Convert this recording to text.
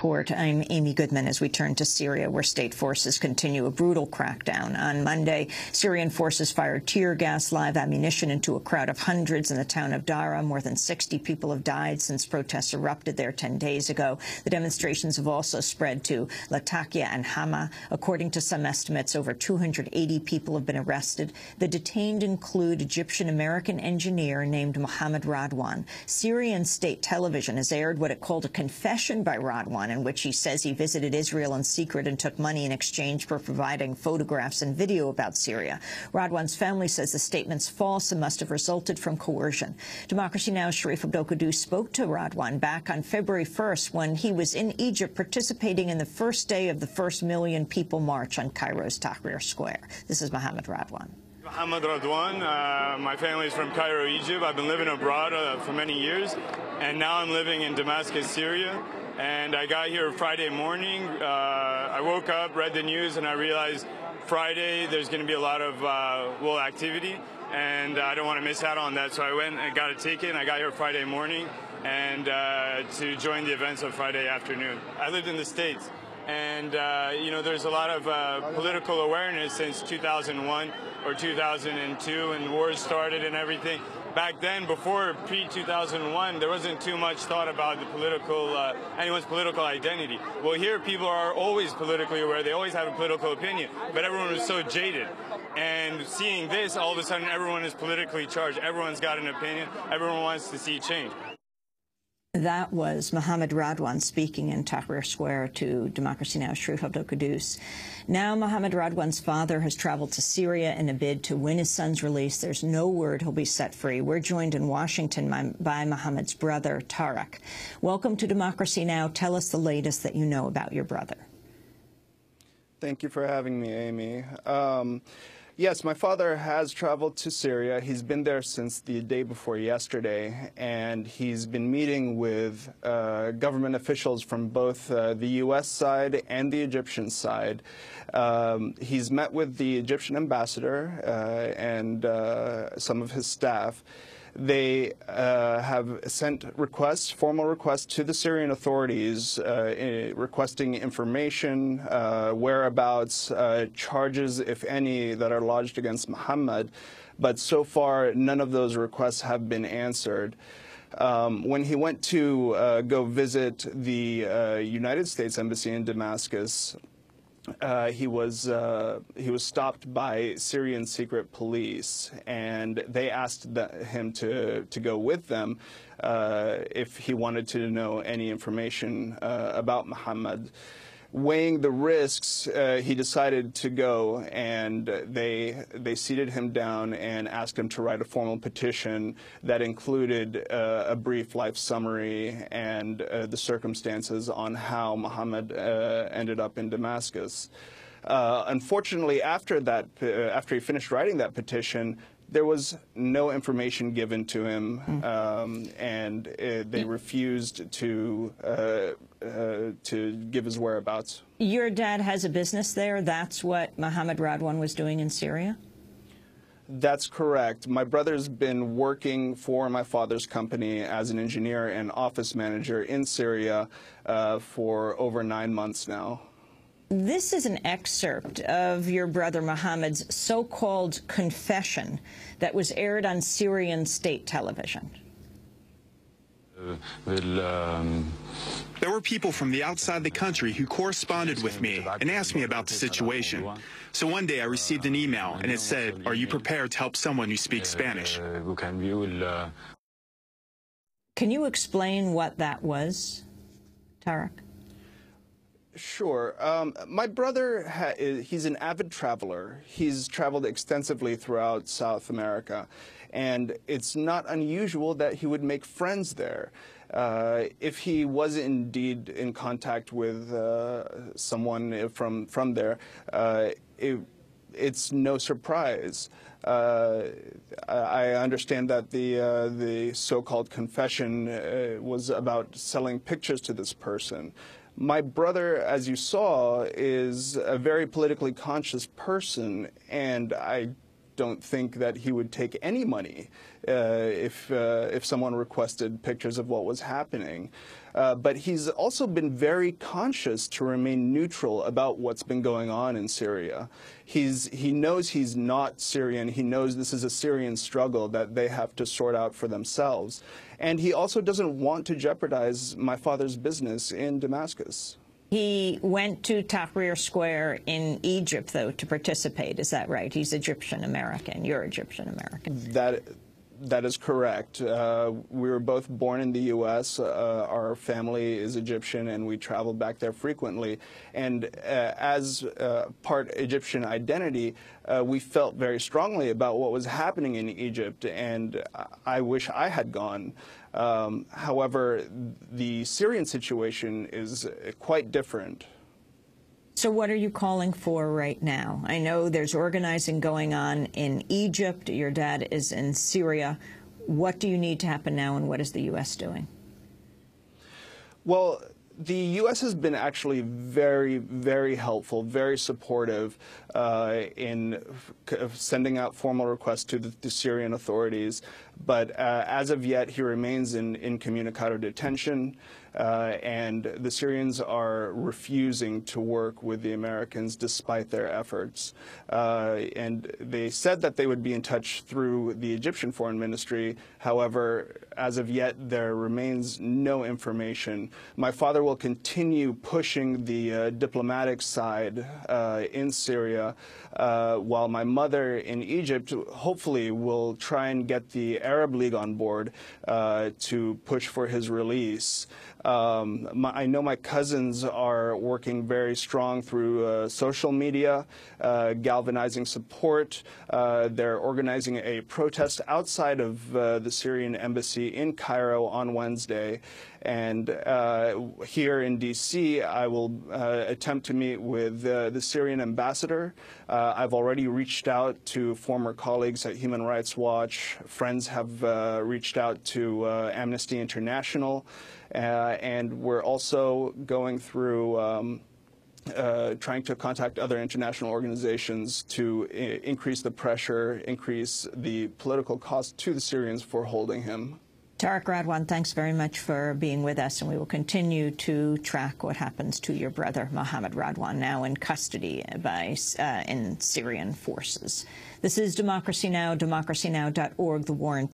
I'm Amy Goodman as we turn to Syria, where state forces continue a brutal crackdown. On Monday, Syrian forces fired tear gas, live ammunition into a crowd of hundreds in the town of Dara. More than 60 people have died since protests erupted there 10 days ago. The demonstrations have also spread to Latakia and Hama. According to some estimates, over 280 people have been arrested. The detained include Egyptian-American engineer named Mohamed Radwan. Syrian state television has aired what it called a confession by Radwan, in which he says he visited Israel in secret and took money in exchange for providing photographs and video about Syria. Radwan's family says the statement's false and must have resulted from coercion. Democracy Now's Sharif Abdel Kouddous spoke to Radwan back on February 1st when he was in Egypt participating in the first day of the first million people march on Cairo's Tahrir Square. This is Mohamed Radwan. Mohamed Radwan. My family is from Cairo, Egypt. I've been living abroad for many years, and now I'm living in Damascus, Syria. And I got here Friday morning. I woke up, read the news, and I realized Friday there's going to be a lot of activity, and I don't want to miss out on that. So I went and got a ticket, and I got here Friday morning and to join the events of Friday afternoon. I lived in the States, and you know, there's a lot of political awareness since 2001 or 2002, and wars started and everything. Back then, before pre-2001, there wasn't too much thought about the political, anyone's political identity. Well, here people are always politically aware. They always have a political opinion, but everyone was so jaded. And seeing this, all of a sudden, everyone is politically charged. Everyone's got an opinion. Everyone wants to see change. That was Mohamed Radwan speaking in Tahrir Square to Democracy Now's Sharif Abdel Kouddous. Now Mohamed Radwan's father has traveled to Syria in a bid to win his son's release. There's no word he'll be set free. We're joined in Washington by Mohamed's brother, Tarek. Welcome to Democracy Now! Tell us the latest that you know about your brother. Thank you for having me, Amy. Yes, my father has traveled to Syria. He's been there since the day before yesterday, and he's been meeting with government officials from both the U.S. side and the Egyptian side. He's met with the Egyptian ambassador and some of his staff. They have sent requests, formal requests to the Syrian authorities requesting information, whereabouts, charges, if any, that are lodged against Mohammed. But so far, none of those requests have been answered. When he went to go visit the United States Embassy in Damascus, he was stopped by Syrian secret police, and they asked him to go with them if he wanted to know any information about Mohammed. Weighing the risks, he decided to go, and they seated him down and asked him to write a formal petition that included a brief life summary and the circumstances on how Mohammed ended up in Damascus. Unfortunately, after he finished writing that petition, there was no information given to him, and they refused to give his whereabouts. Your dad has a business there. That's what Mohamed Radwan was doing in Syria? That's correct. My brother's been working for my father's company as an engineer and office manager in Syria for over 9 months now. This is an excerpt of your brother Mohammed's so-called confession that was aired on Syrian state television. There were people from the outside the country who corresponded with me and asked me about the situation. So one day I received an email and it said, "Are you prepared to help someone who speaks Spanish?" Can you explain what that was, Tarek? Sure. My brother, he's an avid traveler. He's traveled extensively throughout South America, and it's not unusual that he would make friends there. If he was indeed in contact with someone from there, it's no surprise. I understand that the so-called confession was about selling pictures to this person. My brother, as you saw, is a very politically conscious person, and I don't think that he would take any money if someone requested pictures of what was happening. But he's also been very conscious to remain neutral about what's been going on in Syria. He knows he's not Syrian. He knows this is a Syrian struggle that they have to sort out for themselves. And he also doesn't want to jeopardize my father's business in Damascus. He went to Tahrir Square in Egypt, though, to participate. Is that right? He's Egyptian-American. You're Egyptian-American. That is correct. We were both born in the U.S. Our family is Egyptian, and we travel back there frequently. And as part Egyptian identity, we felt very strongly about what was happening in Egypt, and I wish I had gone. However, the Syrian situation is quite different. So what are you calling for right now? I know there's organizing going on in Egypt. Your dad is in Syria. What do you need to happen now, and what is the U.S. doing? Well, the U.S. has been actually very, very helpful, very supportive in sending out formal requests to the Syrian authorities. But as of yet, he remains in incommunicado detention, and the Syrians are refusing to work with the Americans despite their efforts. And they said that they would be in touch through the Egyptian Foreign Ministry. However, as of yet, there remains no information. My father will continue pushing the diplomatic side in Syria, while my mother in Egypt hopefully will try and get the Arab League on board to push for his release. I know my cousins are working very strong through social media, galvanizing support. They're organizing a protest outside of the Syrian embassy in Cairo on Wednesday. And here in D.C., I will attempt to meet with the Syrian ambassador. I've already reached out to former colleagues at Human Rights Watch. Friends have reached out to Amnesty International. And we're also going through trying to contact other international organizations to increase the pressure, increase the political cost to the Syrians for holding him. Tarek Radwan, thanks very much for being with us, and we will continue to track what happens to your brother, Mohamed Radwan, now in custody in Syrian forces. This is Democracy Now!, democracynow.org, The War and